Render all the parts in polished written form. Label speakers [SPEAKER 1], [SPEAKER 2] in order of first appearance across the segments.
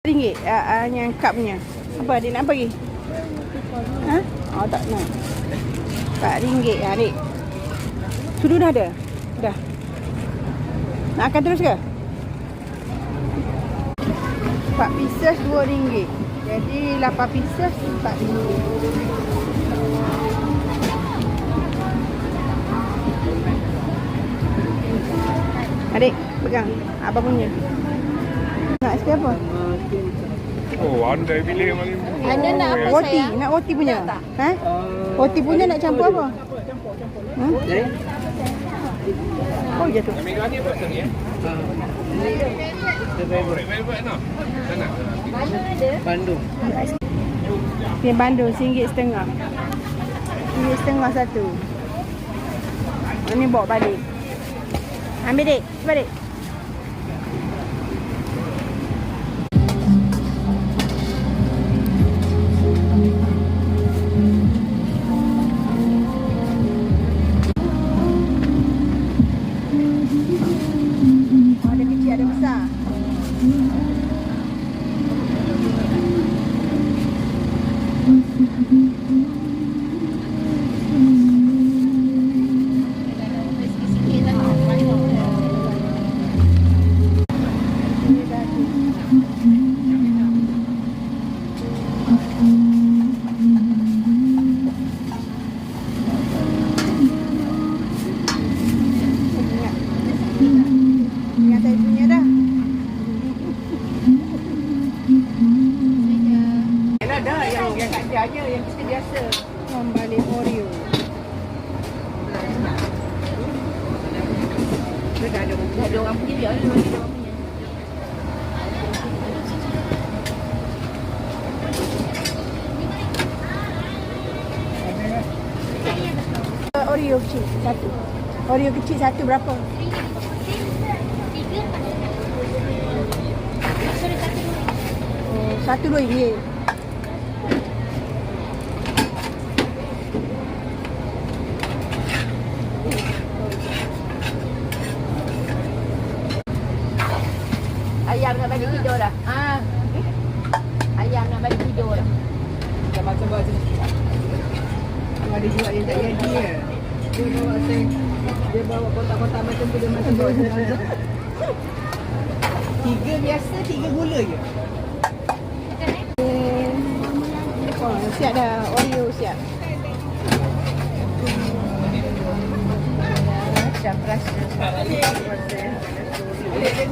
[SPEAKER 1] RM1 yang cupnya. Apa adik nak bagi? Ha? Oh tak nak. RM4 adik. Sudu dah ada? Dah. Nak akan terus ke? 4 pieces RM2. Jadi 8 pieces RM4. Adik, pegang. Abang punya. Nak sikit apa?
[SPEAKER 2] Oh, ada pilih malam.
[SPEAKER 3] Anda nak apa
[SPEAKER 1] Roti,
[SPEAKER 3] sayang?
[SPEAKER 1] nak roti punya. Ha? Roti punya nak campur apa? Ha? Oh, jatuh.
[SPEAKER 2] Ambil ni apa ni? Velvet no. Sana.
[SPEAKER 3] Bandung ada?
[SPEAKER 4] Bandung.
[SPEAKER 1] Ni Bandung RM1.50. RM1.50 satu. Ini bawa balik. Ambil dek, cuba dek. Ada kecil, ada besar. Ingat saya punya dah.
[SPEAKER 4] Yalah dah yang kat dia aja yang kita biasa.
[SPEAKER 1] Balik Oreo.
[SPEAKER 4] Dia dah ada orang punya dia ada orang punya.
[SPEAKER 1] Oreo kecil satu. Oreo kecil satu berapa? Satu RM2.
[SPEAKER 3] Ayam nak bagi tidur dah. Ayam nak bagi tidur dah.
[SPEAKER 4] Coba. Ada juga yang tak jadi ya. Dia bawa kotak-kotak macam tu dia macam bawa jenazah. 3 biasa, 3 gula je.
[SPEAKER 1] Oh, siap dah. Oreo siap.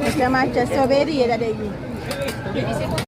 [SPEAKER 1] Macam-macam strawberry ya tak ada lagi.